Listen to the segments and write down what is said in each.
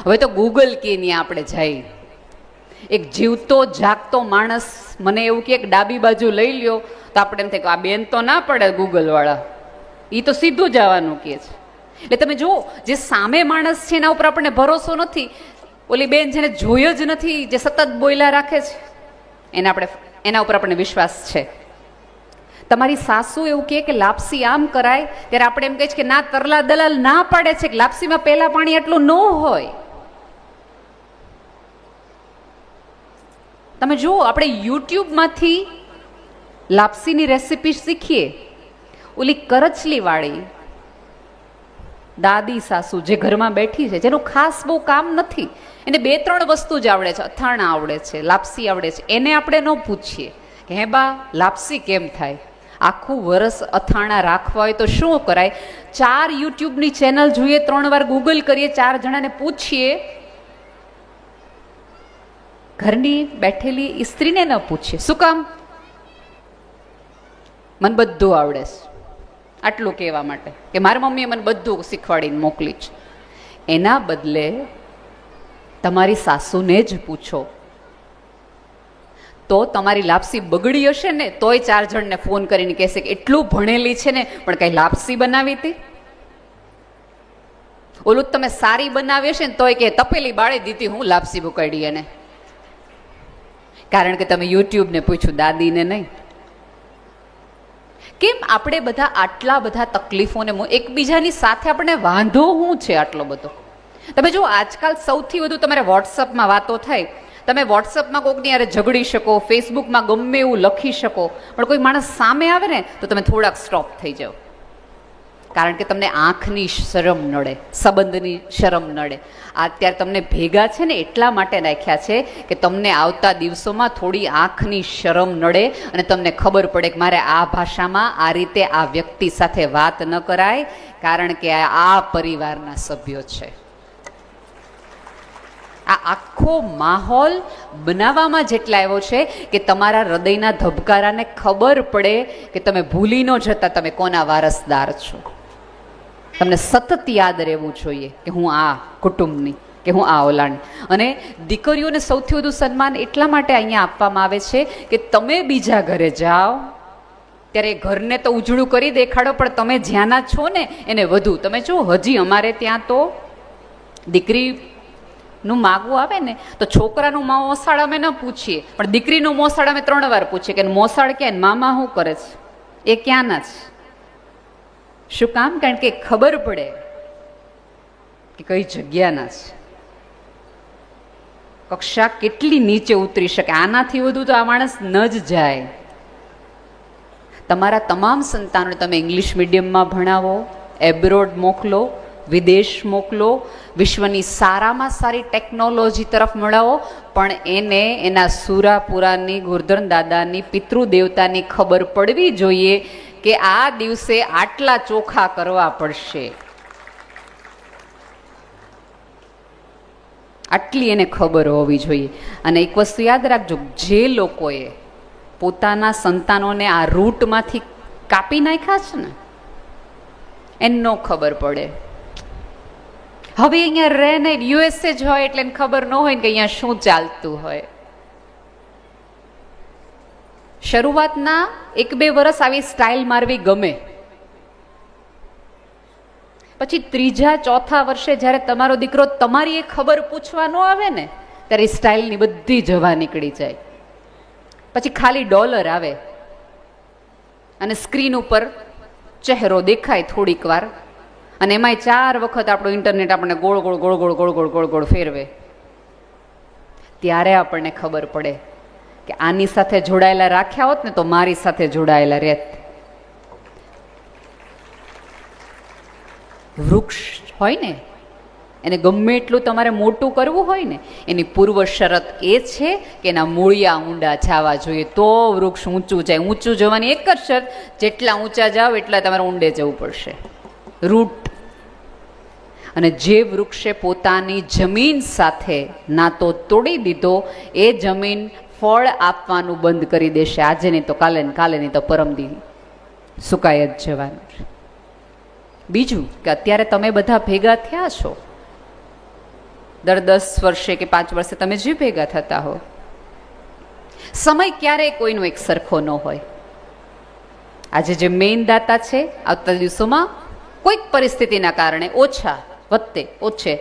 હવે તો ગૂગલ કે ની આપણે જઈ, એક જીવતો જાગતો માણસ મને એવું કે ડાબી બાજુ લઈ લ્યો તો આપણે એમ થાય કે આ બેન તો ના પડે ગૂગલ વાળા, એ તો સીધું જવાનું કે છે. એટલે તમે જુઓ, જે સામે માણસ છે એના ઉપર આપણને ભરોસો નથી. ઓલી બેન જેને જોયો જ નથી, જે સતત બોયલા રાખે છે, એના ઉપર આપણને વિશ્વાસ છે. તમારી સાસુ એવું કે લાપસી આમ કરાય, ત્યારે આપણે એમ કહીએ કે ના, તરલા દલાલ ના પાડે છે કે લાપસીમાં પહેલા પાણી એટલું ન હોય. તમે જુઓ, આપણે યુટ્યુબમાંથી લાપસીની રેસીપી શીખીએ. ઓલી કરચલી વાળી દાદી સાસુ જે ઘરમાં બેઠી છે, જેનું ખાસ બહુ કામ નથી, એને 2-3 વસ્તુ જ આવડે છે, અથાણા આવડે છે, લાપસી આવડે છે, એને આપણે ન પૂછીએ કે હે બા લાપસી કેમ થાય. આખું વરસ અથાણા રાખવા હોય તો શું કરાય? 4 યુટ્યુબની ચેનલ જોઈએ, 3 વાર ગૂગલ કરીએ, 4 જણાને પૂછીએ. ઘરની બેઠેલી સ્ત્રીને ન પૂછીએ. શું કામ? મને બધું આવડે છે, આટલું કહેવા માટે કે મારી મમ્મીએ મને બધું શીખવાડીને મોકલી છે. એના બદલે તમારી સાસુને જ પૂછો, તો તમારી લાપસી બગડી હશે ને તોય 4 જણને ફોન કરીને કહેશે કે એટલું ભણેલી છે ને પણ કઈ લાપસી બનાવી હતી. ઓલું તમે સારી બનાવી હશે ને તોય કે તપેલી બાળી દીધી, હું લાપસી બુકાડી એને. કારણ કે તમે યુટ્યુબને પૂછ્યું, દાદીને નહીં. કેમ આપણે બધા આટલા બધા તકલીફોને, એકબીજાની સાથે આપણે વાંધો શું છે આટલો બધો? તમે જો, આજકાલ સૌથી વધુ તમારે વોટ્સઅપમાં વાતો થાય. તમે વોટ્સઅપમાં કોઈકની યારે ઝઘડી શકો, ફેસબુકમાં ગમે એવું લખી શકો, પણ કોઈ માણસ સામે આવે ને તો તમે થોડાક સ્ટોપ થઈ જાઓ. કારણ કે તમને આંખની શરમ નડે, સંબંધની શરમ નડે. અત્યારે તમને ભેગા છે ને એટલા માટે રાખ્યા છે કે તમને આવતા દિવસોમાં થોડી આંખની શરમ નડે અને તમને ખબર પડે કે મારે આ ભાષામાં આ રીતે આ વ્યક્તિ સાથે વાત ન કરાય, કારણ કે આ પરિવારના સભ્યો છે. આ આખો માહોલ બનાવવામાં જેટલા આવ્યો છે કે તમારા હૃદયના ધબકારાને ખબર પડે કે તમે ભૂલી ન જતા તમે કોના વારસદાર છો. તમને સતત યાદ રહેવું જોઈએ કે હું આ કુટુંબની, કે હું આ ઓલાની. અને દીકરીઓને સૌથી વધુ સન્માન એટલા માટે અહીંયા આપવામાં આવે છે કે તમે બીજા ઘરે જાઓ ત્યારે ઘરને તો ઉજળું કરી દેખાડો, પણ તમે જ્યાંના છો ને એને વધુ. તમે જો, હજી અમારે ત્યાં તો દીકરીનું માગવું આવે ને તો છોકરાનું મોસાળ અમે ન પૂછીએ, પણ દીકરીનું મોસાળ અમે 3 વાર પૂછીએ કે મોસાળ ક્યાં, મામા શું કરે છે, એ ક્યાંના છે. શું કામ? કારણ કે ખબર પડે કે કઈ જગ્યાના છે, કક્ષા કેટલી નીચે ઉતરી શકે. આનાથી વધુ તો આ માણસ ન જ જાય. તમારા તમામ સંતાનોને તમે ઇંગ્લિશ મીડિયમમાં ભણાવો, એબ્રોડ મોકલો, વિદેશ મોકલો, વિશ્વની સારામાં સારી ટેકનોલોજી તરફ મળાવો, પણ એને એના સુરાપુરાની, ગોરધન દાદાની, પિતૃદેવતાની ખબર પડવી જોઈએ કે આ દિવસે આટલા ચોખા કરવા પડશે. આટલી એને ખબર હોવી જોઈએ. અને એક વસ્તુ યાદ રાખજો, જે લોકોએ પોતાના સંતાનોને આ રૂટમાંથી કાપી નાખ્યા છે ને એનો ખબર પડે. હવે અહીંયા રહે ને, યુએસએ જ હોય એટલે એને ખબર ન હોય ને કે અહીંયા શું ચાલતું હોય. શરૂઆતના 1-2 વર્ષ આવી સ્ટાઇલ મારવી ગમે, પછી 3-4 વર્ષે જ્યારે તમારો દીકરો તમારી એ ખબર પૂછવા ન આવે ને ત્યારે સ્ટાઇલની બધી જવા નીકળી જાય. પછી ખાલી ડોલર આવે અને સ્ક્રીન ઉપર ચહેરો દેખાય થોડીક વાર, અને એમાંય 4 વખત આપણું ઇન્ટરનેટ આપણને ગોળ ગોળ ગોળ ગોળ ગોળ ગોળ ગોળ ગોળ ફેરવે. ત્યારે આપણને ખબર પડે કે આની સાથે જોડાયેલા રાખ્યા હોત ને તો મારી સાથે જોડાયેલા રહેત. વૃક્ષ હોય ને એને ગમે એટલું તમારે મોટું કરવું હોય ને, એની પૂર્વ શરત એ છે કે એના મૂળિયા ઊંડા જવા જોઈએ, તો વૃક્ષ ઊંચું જાય. ઊંચું જવાની એક જ શરત, જેટલા ઊંચા જાઓ એટલા તમારે ઊંડે જવું પડશે. રૂટ. અને જે વૃક્ષે પોતાની જમીન સાથે નાતો તોડી દીધો, એ જમીન ફળ આપવાનું બંધ કરી દેશે. આજે નહીં તો કાલે, કાલે નહીં તો પરમદી સુકાઈ જ જવાનું છે. બીજું કે અત્યારે તમે બધા ભેગા થયા છો દર 10 વર્ષે કે 5 વર્ષે તમે જે ભેગા થતા હો. સમય ક્યારેય કોઈનો એક સરખો ન હોય. આજે જે મેઇન દાતા છે, આવતા દિવસોમાં કોઈક પરિસ્થિતિના કારણે ઓછે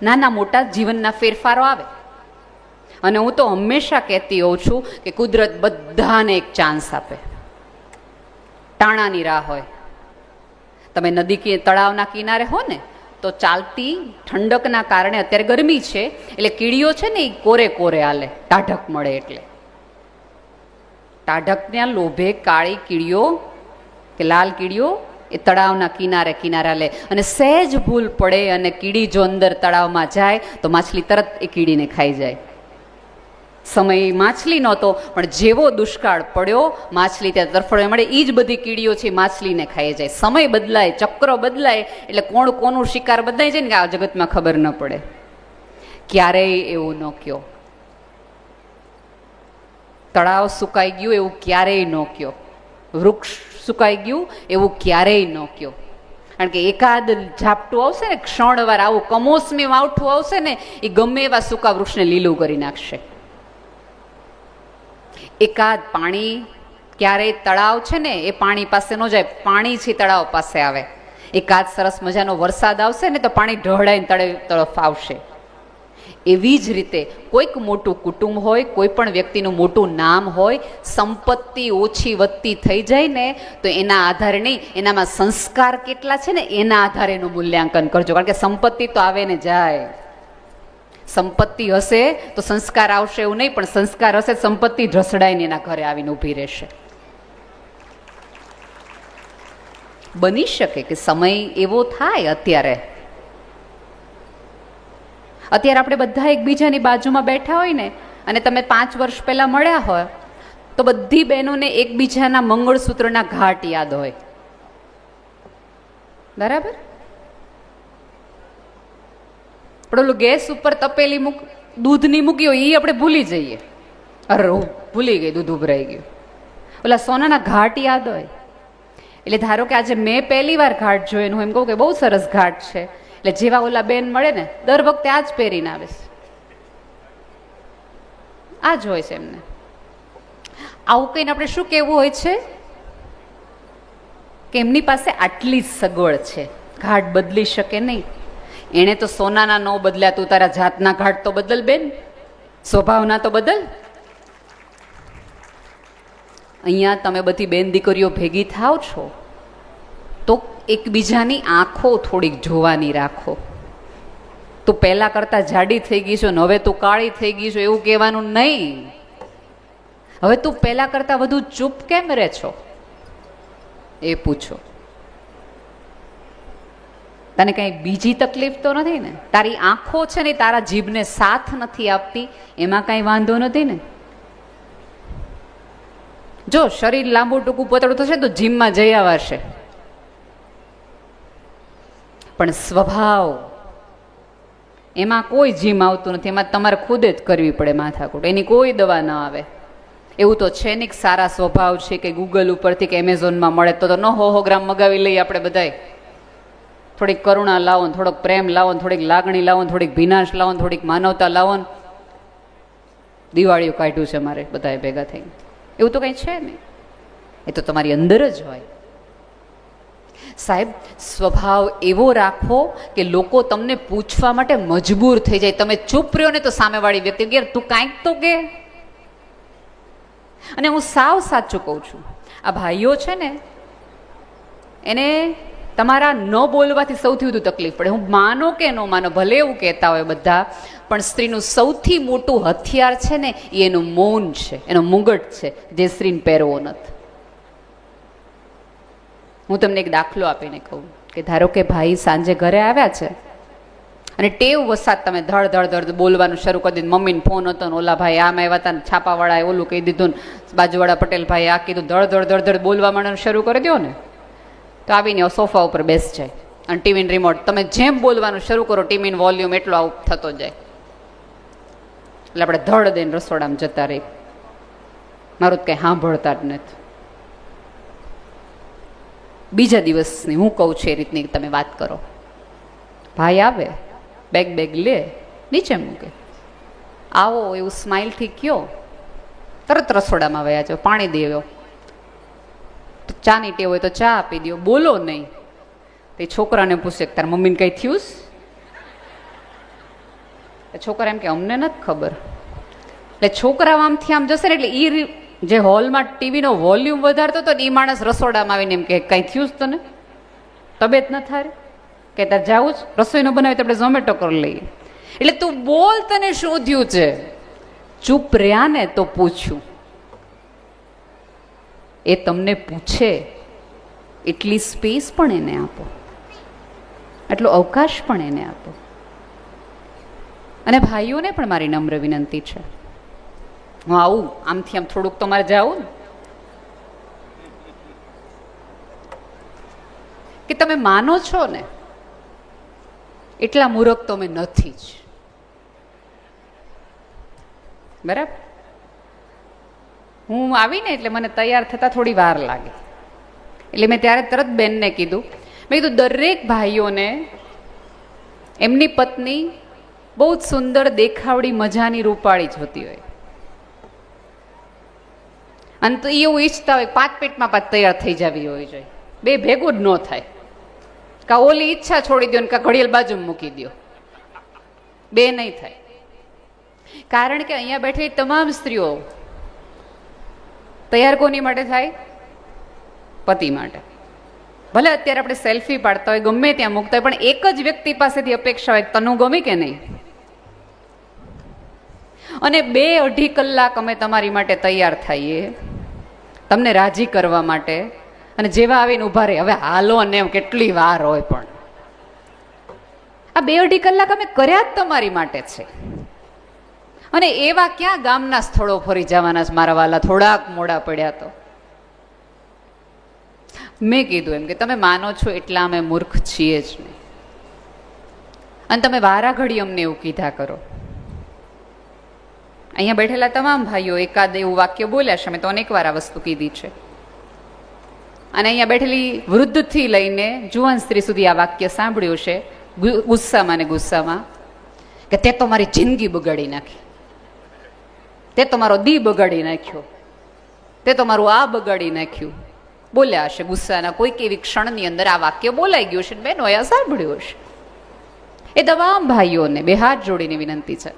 નાના મોટા જીવનના ફેરફારો આવે. અને હું તો હંમેશા કહેતી હોઉં છું કે કુદરત બધાને એક ચાન્સ આપે. ટાણાની રાહ હોય. તમે નદી કે તળાવના કિનારે હો ને તો ચાલતી ઠંડકના કારણે, અત્યારે ગરમી છે એટલે કીડીઓ છે ને એ કોરે કોરે હાલે, ટાઢક મળે એટલે. ટાઢકના લોભે કાળી કીડીઓ કે લાલ કીડીઓ એ તળાવના કિનારે કિનારે હાલે. અને સહેજ ભૂલ પડે અને કીડી જો અંદર તળાવમાં જાય તો માછલી તરત એ કીડીને ખાઈ જાય. સમય માછલી નહોતો, પણ જેવો દુષ્કાળ પડ્યો માછલી ત્યાં તરફડે મળે, એ જ બધી કીડીઓ છે માછલીને ખાઈ જાય. સમય બદલાય, ચક્ર બદલાય એટલે કોણ કોનું શિકાર બદલાય છે ને કે આ જગતમાં ખબર ન પડે. ક્યારેય એવું ન કયો. તળાવ સુકાઈ ગયું એવું ક્યારેય ન કયો. વૃક્ષ સુકાઈ ગયું એવું ક્યારેય ન કયો. કારણ કે એકાદ ઝાપટું આવશે ને, ક્ષણવાર આવું કમોસમી માવઠું આવશે ને, એ ગમે એવા સૂકા વૃક્ષને લીલું કરી નાખશે. એકાદ પાણી ક્યારેય તળાવ છે ને એ પાણી પાસે ન જાય, પાણી છે તળાવ પાસે આવે. એકાદ સરસ મજાનો વરસાદ આવશે ને તો પાણી ઢળાઈને તળાવ તરફ આવશે. એવી જ રીતે કોઈક મોટું કુટુંબ હોય, કોઈ પણ વ્યક્તિનું મોટું નામ હોય, સંપત્તિ ઓછી વધતી થઈ જાય ને તો એના આધારે નહીં, એનામાં સંસ્કાર કેટલા છે ને એના આધારે એનું મૂલ્યાંકન કરજો. કારણ કે સંપત્તિ તો આવે ને જાય. સંપત્તિ હશે તો સંસ્કાર આવશે એવું નહીં, પણ સંસ્કાર હશે સંપત્તિ ઢસડાઈને એના ઘરે આવીને ઊભી રહેશે. બની શકે કે સમય એવો થાય. અત્યારે આપણે બધા એકબીજાની બાજુમાં બેઠા હોય ને અને તમે 5 વર્ષ પહેલા મળ્યા હોય તો બધી બહેનોને એકબીજાના મંગળસૂત્રના ઘાટ યાદ હોય. બરાબર? પણ ઓલું ગેસ ઉપર તપેલી દૂધની મૂકી હોય એ આપણે ભૂલી જઈએ. અરે ભૂલી ગઈ, દૂધ ઉભરાઈ ગયું. ઓલા સોનાના ઘાટ યાદ હોય. એટલે ધારો કે આજે મેં પહેલી વાર ઘાટ જોયો, હું એમ કહું કે બહુ સરસ ઘાટ છે, એટલે જેવા ઓલા બેન મળે ને દર વખતે આ જ પહેરીને આવે છે. આ જ હોય છે એમને. આવું કહીને આપણે શું કહેવું હોય છે કે એમની પાસે આટલી જ સગવડ છે, ઘાટ બદલી શકે નહીં. એણે તો સોનાના ન બદલ્યા, તું તારા જાતના ઘાટ તો બદલ બેન, સ્વભાવના તો બદલ. અહીંયા તમે બધી બેન દીકરીઓ ભેગી થાવ છો તો એકબીજાની આંખો થોડીક જોવાની રાખો. તું પહેલા કરતા જાડી થઈ ગઈ છો ને હવે તું કાળી થઈ ગઈ છો એવું કહેવાનું નહીં. હવે તું પહેલા કરતા વધુ ચૂપ કેમ રહે છો એ પૂછો. તને કઈ બીજી તકલીફ તો નથી ને? તારી આંખો છે ને તારા જીભને સાથ નથી આપતી, એમાં કઈ વાંધો નથી ને? જો શરીર લાંબુ ટૂંકું પોતળું થશે તો જીમમાં જઈ આવશે, પણ સ્વભાવ એમાં કોઈ જીમ આવતું નથી. એમાં તમારે ખુદ જ કરવી પડે માથાકૂટ, એની કોઈ દવા ન આવે. એવું તો છે ને કે સારા સ્વભાવ છે કે ગૂગલ ઉપરથી કે એમેઝોનમાં મળે તો 900 ગ્રામ મગાવી લઈએ આપણે બધાય. થોડીક કરુણા લાવો, થોડોક પ્રેમ લાવો, થોડીક લાગણી લાવો, થોડીક ભીનાશ લાવો, થોડીક માનવતા લાવો. દિવાળીઓ કાઢ્યું છે મારે બધાએ ભેગા થઈને. એવું તો કંઈ છે નહીં, એ તો તમારી અંદર જ હોય. સાહેબ, સ્વભાવ એવો રાખો કે લોકો તમને પૂછવા માટે મજબૂર થઈ જાય. તમે ચૂપ રહ્યો ને તો સામેવાળી વ્યક્તિ કે તું કાંઈક તો કે. અને હું સાવ સાચું કહું છું, આ ભાઈઓ છે ને એને તમારા ન બોલવાથી સૌથી વધુ તકલીફ પડે. હું માનો કે ન માનો, ભલે એવું કહેતા હોય બધા, પણ સ્ત્રીનું સૌથી મોટું હથિયાર છે ને એ એનું મૌન છે, એનો મુગટ છે, જે સ્ત્રીને પહેરવો નથી. હું તમને એક દાખલો આપીને કહું કે ધારો કે ભાઈ સાંજે ઘરે આવ્યા છે અને ટેવ વસાત તમે ધડ ધડ ધડ બોલવાનું શરૂ કરી દીધું. મમ્મીને ફોન હતો ને ઓલા ભાઈ આમ આવ્યા હતા ને છાપાવાળાએ ઓલું કહી દીધું ને બાજુવાળા પટેલ ભાઈ આ કીધું, ધડ ધડ ધડ ધડ બોલવા માંડવાનું શરૂ કરી દો ને તો આવીને સોફા ઉપર બેસ જાય અને ટીવીનું રિમોટ તમે જેમ બોલવાનું શરૂ કરો ટીવીનું વોલ્યુમ એટલો આઉટ થતો જાય. એટલે આપણે ધડ દઈને રસોડામાં જતા રહી. મારું તો કંઈ સાંભળતા જ નથી. બીજા દિવસની હું કહું છું એ રીતની તમે વાત કરો. ભાઈ આવે, બેગ લે, નીચે મૂકે. આવો એવું સ્માઇલથી કયો, તરત રસોડામાં વયા જાઓ, પાણી દેવો, ચાની ટેવ હોય તો ચા આપી દો, બોલો નહીં. તે છોકરાને પૂછે તાર મમ્મીને કઈ થયું? છોકરા એમ કે અમને નથી ખબર. એટલે છોકરા આમથી આમ જશે ને એટલે એ જે હોલમાં ટીવીનો વોલ્યુમ વધારતો હતો ને એ માણસ રસોડામાં આવીને એમ કે કઈ થયું તને? તબિયત ન થાય કે તાર જાવું જ? રસોઈ ન બનાવી તો આપણે ઝોમેટો કરી લઈએ. એટલે તું બોલ, તને શું થયું છે? ચૂપ રહ્યા ને તો પૂછ્યું. એ તમને પૂછે એટલી સ્પેસ પણ એને આપો, એટલો અવકાશ પણ એને આપો. અને ભાઈઓને પણ મારી નમ્ર વિનંતી છે, હું આવું આમથી આમ થોડુંક તમારે જાવું ને કે તમે માનો છો ને એટલા મૂર્ખ તો અમે નથી જ. બરાબર? હું આવીને એટલે મને તૈયાર થતા થોડી વાર લાગે, એટલે મેં ત્યારે તરત બેનને કીધું, મેં કીધું દરેક ભાઈઓને એમની પત્ની બહુ જ સુંદર દેખાવડી મજાની રૂપાળી જ હોતી હોય, અને તો એવું ઈચ્છતા હોય 5 મિનિટમાં પાછ તૈયાર થઈ જવી હોય જોઈએ. બે ભેગું જ ન થાય. કા ઓલી ઈચ્છા છોડી દો ને કા ઘડિયાળ બાજુ મૂકી દો, બે નહીં થાય. કારણ કે અહીંયા બેઠેલી તમામ સ્ત્રીઓ તૈયાર કોની માટે થાય? પતિ માટે. ભલે અત્યારે આપણે સેલ્ફી પાડતા હોય, ગમે ત્યાં મૂકતા હોય, પણ એક જ વ્યક્તિ પાસેથી અપેક્ષા હોય તનું ગમે કે નહીં. અને 2-2.5 કલાક અમે તમારી માટે તૈયાર થઈએ, તમને રાજી કરવા માટે, અને જેવા આવીને ઉભા રહે હવે હાલો ને એમ કેટલી વાર હોય, પણ આ 2-2.5 કલાક અમે કર્યા જ તમારી માટે છે. અને એવા ક્યાં ગામના સ્થળો ફરી જવાના છે મારા વાલા, થોડાક મોડા પડ્યા તો. મેં કીધું એમ કે તમે માનો છો એટલા અમે મૂર્ખ છીએ જ નહીં, અને તમે વારા ઘડી અમને એવું કીધા કરો. અહીંયા બેઠેલા તમામ ભાઈઓ એકાદ એવું વાક્ય બોલ્યા છે, મેં તો અનેક વાર આ વસ્તુ કીધી છે. અને અહીંયા બેઠેલી વૃદ્ધથી લઈને જુવાન સ્ત્રી સુધી આ વાક્ય સાંભળ્યું છે, ગુસ્સામાં ને ગુસ્સામાં, કે તે તો મારી જિંદગી બગાડી નાખી, તે તો મારો દી બગાડી નાખ્યો, તે તો મારું આ બગાડી નાખ્યું. બોલ્યા હશે ગુસ્સાના કોઈક એવી ક્ષણની અંદર આ વાક્ય બોલાઈ ગયું છે, બેનો આ સાંભળ્યું હશે. એ તમામ ભાઈઓને 2 હાથ જોડીને વિનંતી છે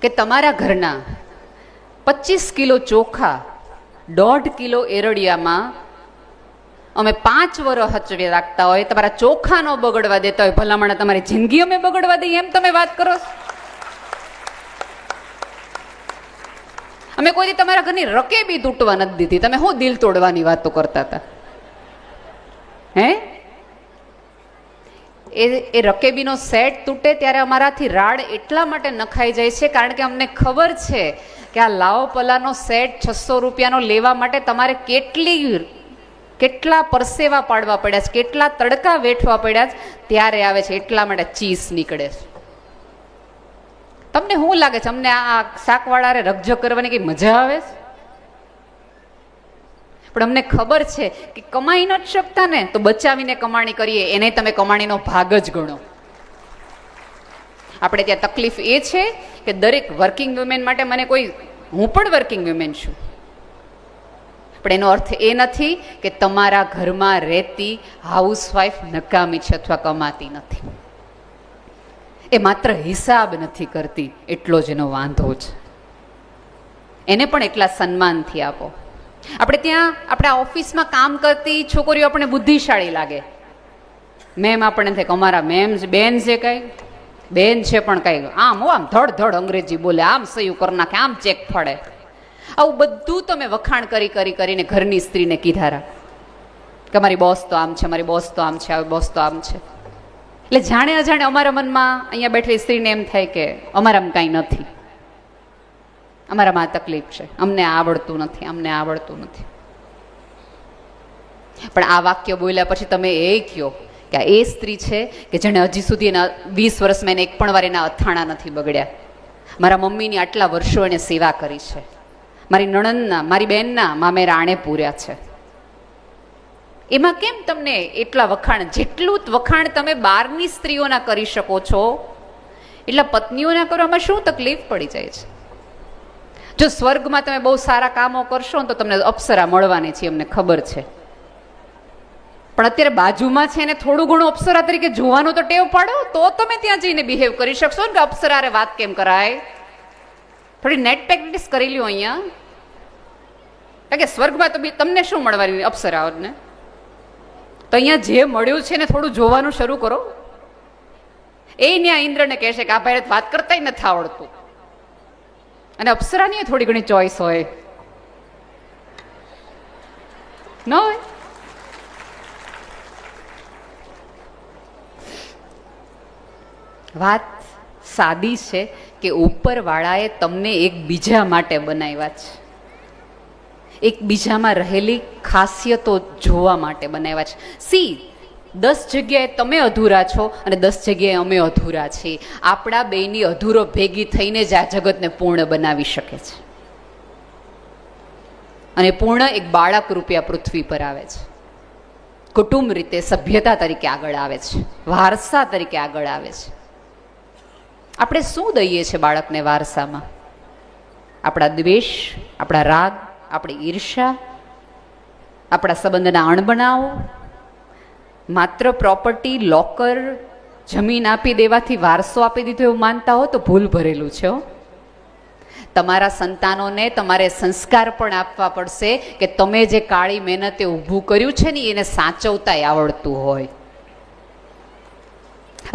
કે તમારા ઘરના 25 કિલો ચોખા 1.5 કિલો એરડિયામાં અમે 5 વર્ષ હચવી રાખતા હોય, તમારા ચોખા ન બગડવા દેતા હોય, ભલામણ તમારી જિંદગી અમે બગડવા દઈએ એમ તમે વાત કરો? અમે કોઈ તમારા ઘરની રકેબી તૂટવા નથી દીધી, તમે શું દિલ તોડવાની વાતો કરતા હતા? હે? એ રકેબીનો સેટ તૂટે ત્યારે અમારાથી રાડ એટલા માટે નખાઈ જાય છે કારણ કે અમને ખબર છે કે આ લાવો પલાનો સેટ 600 રૂપિયાનો લેવા માટે તમારે કેટલા પરસેવા પાડવા પડ્યા છે, કેટલા તડકા વેઠવા પડ્યા છે, ત્યારે આવે છે. એટલા માટે ચીસ નીકળે છે. તમને શું લાગે છે અમને આ શાકવાળારે રગજો કરવાની કઈ મજા આવે છે? પણ અમને ખબર છે કે કમાઈ નથી શકતા ને તો બચાવીને કમાણી કરીએ, એને તમે કમાણીનો ભાગ જ ગણો. આપણે ત્યાં તકલીફ એ છે કે દરેક વર્કિંગ વુમેન માટે મને કોઈ, હું પણ વર્કિંગ વુમેન છું, પણ એનો અર્થ એ નથી કે તમારા ઘરમાં રહેતી હાઉસવાઈફ નકામી છે અથવા કમાતી નથી. એ માત્ર હિસાબ નથી કરતી એટલો જ એનો વાંધો છે. એને પણ એટલા સન્માનથી આપો. આપણે ત્યાં આપણા ઓફિસમાં કામ કરતી છોકરીઓ આપણને બુદ્ધિશાળી લાગે, મેમ આપણને થાય કે અમારા મેમ બેન છે, કઈ બેન છે પણ કઈ આમ ધડ ધડ અંગ્રેજી બોલે, આમ સહી કરી નાખે, આમ ચેક ફાડે. આવું બધું તમે વખાણ કરીને ઘરની સ્ત્રીને કીધારા કે મારી બોસ તો આમ છે, મારી બોસ તો આમ છે, બોસ તો આમ છે. એટલે જાણે અજાણે અમારા મનમાં અહીંયા બેઠેલી સ્ત્રીને એમ થાય કે અમારામાં કાંઈ નથી, અમારામાં તકલીફ છે, અમને આવડતું નથી, અમને આવડતું નથી. પણ આ વાક્ય બોલ્યા પછી તમે એ કહો કે આ એ સ્ત્રી છે કે જેણે હજી સુધી એના 20 વર્ષમાં એને એક પણ વાર એના અથાણા નથી બગડ્યા. મારા મમ્મીની આટલા વર્ષો એને સેવા કરી છે, મારી નણંદના, મારી બહેનના મામેરા આણે પૂર્યા છે. એમાં કેમ તમને એટલા વખાણ? જેટલું વખાણ તમે બહારની સ્ત્રીઓના કરી શકો છો એટલે પત્નીઓના કરવામાં શું તકલીફ પડી જાય છે? જો સ્વર્ગમાં તમે બહુ સારા કામો કરશો ને તો તમને અપ્સરા મળવાની છે, અમને ખબર છે. પણ અત્યારે બાજુમાં છે એને થોડું ઘણું અપ્સરા તરીકે જોવાનું તો ટેવ પાડો, તો તમે ત્યાં જઈને બિહેવ કરી શકશો ને કે અપ્સરારે વાત કેમ કરાય. થોડી નેટ પ્રેક્ટિસ કરી લ્યો અહીંયા. કારણ કે સ્વર્ગમાં તો તમને શું મળવાની અપ્સરાઓને? તો અહીંયા જે મળ્યું છે ને થોડું જોવાનું શરૂ કરો. એ ત્યાં ઇન્દ્રને કહેશે કે આ ભાઈ વાત કરતા નથી આવડતું. અને અપ્સરાની થોડી ઘણી ચોઈસ હોય ન હોય? વાત સાદી છે કે ઉપરવાળાએ તમને એકબીજા માટે બનાવ્યા છે, એકબીજામાં રહેલી ખાસિયતો જોવા માટે બનાવ્યા છે. સી 10 જગ્યાએ તમે અધૂરા છો અને 10 જગ્યાએ અમે અધૂરા છીએ. આપણા બેયની અધૂરો ભેગી થઈને જ આ જગતને પૂર્ણ બનાવી શકે છે. અને પૂર્ણ એક બાળક રૂપે આ પૃથ્વી પર આવે છે, કુટુંબ રીતે સભ્યતા તરીકે આગળ આવે છે, વારસા તરીકે આગળ આવે છે. આપણે શું દઈએ છીએ બાળકને વારસામાં? આપણા દ્વેષ, આપણા રાગ, આપણી ઈર્ષા, આપણા સંબંધના અણબનાવો. માત્ર પ્રોપર્ટી, લોકર, જમીન આપી દેવાથી વારસો આપી દીધો એવું માનતા હો તો ભૂલ ભરેલું છે. તમારા સંતાનોને તમારે સંસ્કાર પણ આપવા પડશે કે તમે જે કાળી મહેનતે ઊભું કર્યું છે ને એને સાચવતાય આવડતું હોય.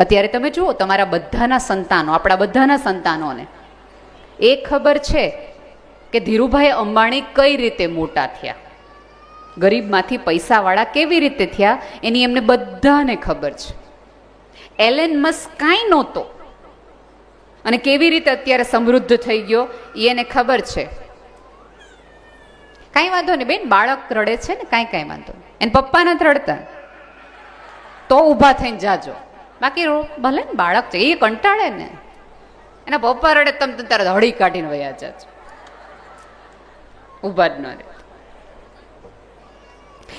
અત્યારે તમે જુઓ તમારા બધાના સંતાનો, આપણા બધાના સંતાનોને એ ખબર છે કે ધીરુભાઈ અંબાણી કઈ રીતે મોટા થયા, ગરીબમાંથી પૈસાવાળા કેવી રીતે થયા, એની એમને બધાને ખબર છે. એલન મસ્ક કાંઈ નહોતો અને કેવી રીતે અત્યારે સમૃદ્ધ થઈ ગયો એને ખબર છે. કાંઈ વાંધો નહીં બેન, બાળક રડે છે ને, કાંઈ વાંધો નહીં, એને પપ્પા નથી રડતા તો ઊભા થઈને જાજો. બાકી ભલે ને બાળક છે એ કંટાળે ને, એના પપ્પા રડે તમે તારે હળી કાઢીને વયા જાજો, ઊભા જ ન રહે.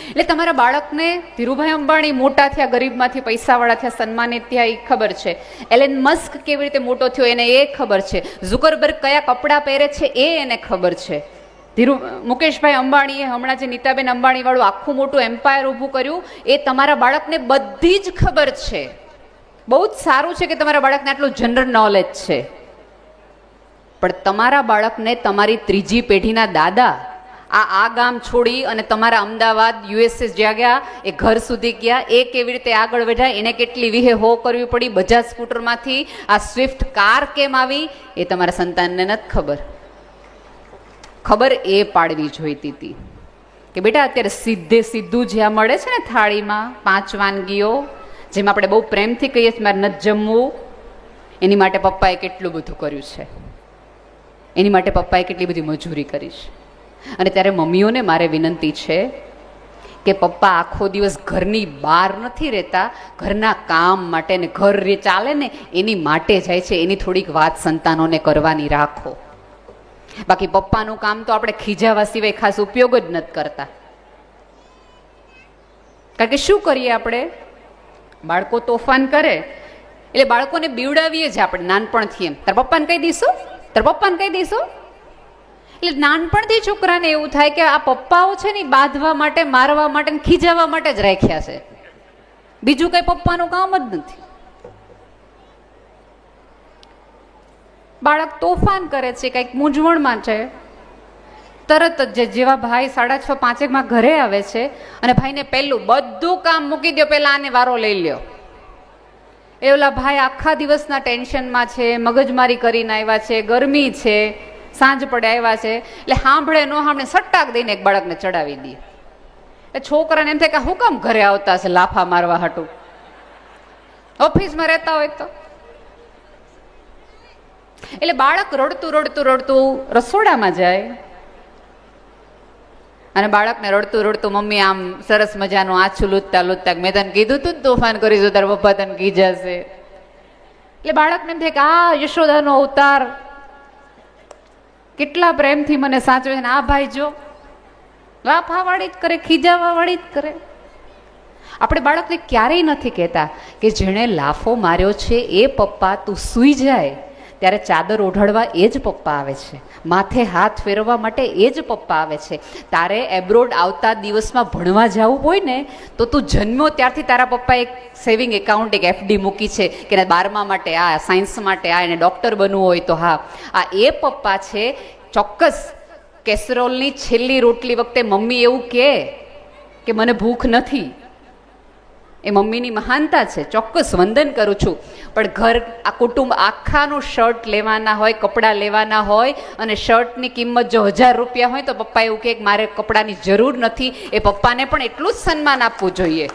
એટલે તમારા બાળકને ધીરુભાઈ અંબાણી મોટા થયા, ગરીબમાંથી પૈસાવાળા થયા, સન્માનિત થયા એ ખબર છે. એલન મસ્ક કેવી રીતે મોટો થયો એને એ ખબર છે. ઝુકરબર્ગ કયા કપડાં પહેરે છે એ એને ખબર છે. મુકેશભાઈ અંબાણીએ હમણાં જે નીતાબેન અંબાણી વાળું આખું મોટું એમ્પાયર ઊભું કર્યું એ તમારા બાળકને બધી જ ખબર છે. બહુ જ સારું છે કે તમારા બાળકને આટલું જનરલ નોલેજ છે. પણ તમારા બાળકને તમારી ત્રીજી પેઢીના દાદા આ ગામ છોડી અને તમારા અમદાવાદ યુએસએ જ્યાં ગયા, એ ઘર સુધી ગયા, એ કેવી રીતે આગળ વધ્યા, એને કેટલી વિહે હો કરવી પડી, બજાજ સ્કૂટરમાંથી આ સ્વિફ્ટ કાર કેમ આવી, એ તમારા સંતાનને નથી ખબર. ખબર એ પાડવી જોઈતી હતી કે બેટા અત્યારે સીધું જ્યાં મળે છે ને થાળીમાં 5 વાનગીઓ, જેમાં આપણે બહુ પ્રેમથી કહીએ છીએ મારે નથી જમવું, એની માટે પપ્પાએ કેટલું બધું કર્યું છે, એની માટે પપ્પાએ કેટલી બધી મજૂરી કરી છે. અને ત્યારે મમ્મીઓને મારે વિનંતી છે કે પપ્પા આખો દિવસ ઘરની બહાર નથી રહેતા, ઘરના કામ માટે ને ઘર ચાલે ને એની માટે જાય છે, એની થોડીક વાત સંતાનોને કરવાની રાખો. બાકી પપ્પાનું કામ તો આપણે ખીજાવા સિવાય ખાસ ઉપયોગ જ નથી કરતા. કારણ કે શું કરીએ આપણે, બાળકો તોફાન કરે એટલે બાળકોને બીવડાવીએ જ આપણે નાનપણથી, એમ તાર પપ્પાને કહી દઈશું, તાર પપ્પાને કહી દઈશું. એટલે નાનપણથી છોકરાને એવું થાય કે આ પપ્પાઓ છે ને બાંધવા માટે, મારવા માટે, ખીજાવા માટે જ રાખ્યા છે, બીજું કઈ પપ્પાનું કામ જ નથી. બાળક તોફાન કરે છે, કંઈક મૂંઝવણમાં છે, તરત જ જેવા ભાઈ 6:30-5 ઘરે આવે છે અને ભાઈને પહેલું બધું કામ મૂકી દો, પહેલા આને વારો લઈ લ્યો. એ ઓલા ભાઈ આખા દિવસના ટેન્શનમાં છે, મગજમારી કરીને આવ્યા છે, ગરમી છે, સાંજ પડે આવ્યા છે, એટલે સાંભળે ન સાંભળે સટ્ટાક દઈને એક બાળકને ચડાવી દે. એ છોકરાને એમ થાય કે હું કામ ઘરે આવતા છે લાફા મારવા હાટું, ઓફિસમાં રહેતા હોય તો. એટલે બાળક રડતું રસોડામાં જાય અને બાળકને રડતું મમ્મી આમ સરસ મજાનું આછું લૂંટતા મેં તને કીધું તું તોફાન કરીશું, તારા પપ્પા તને કીજાશે. એટલે બાળકને એમ થાય કે આ યશોદાનો અવતાર કેટલા પ્રેમથી મને સાચવે છે, આ ભાઈ જો લાફા વાળી જ કરે, ખીજાવા વાળી જ કરે. આપણે બાળકને ક્યારેય નથી કહેતા કે જેણે લાફો માર્યો છે એ પપ્પા તું સૂઈ જાય ત્યારે ચાદર ઓઢાડવા એ જ પપ્પા આવે છે, માથે હાથ ફેરવવા માટે એ જ પપ્પા આવે છે. તારે એબ્રોડ આવતા દિવસમાં ભણવા જવું હોય ને તો તું જન્મ્યો ત્યારથી તારા પપ્પા એક સેવિંગ એકાઉન્ટ એક FD મૂકી છે કે 12મા માટે આ, સાયન્સ માટે આ, એને ડૉક્ટર બનવું હોય તો હા, આ એ પપ્પા છે. ચોક્કસ કેસરોલની છેલ્લી રોટલી વખતે મમ્મી એવું કે મને ભૂખ નથી, એ મમ્મીની મહાનતા છે, ચોક્કસ વંદન કરું છું. પણ ઘર આ કુટુંબ આખાનું શર્ટ લેવાના હોય, કપડાં લેવાના હોય અને શર્ટની કિંમત જો 1000 રૂપિયા હોય તો પપ્પા એવું કહે કે મારે કપડાની જરૂર નથી, એ પપ્પાને પણ એટલું જ સન્માન આપવું જોઈએ.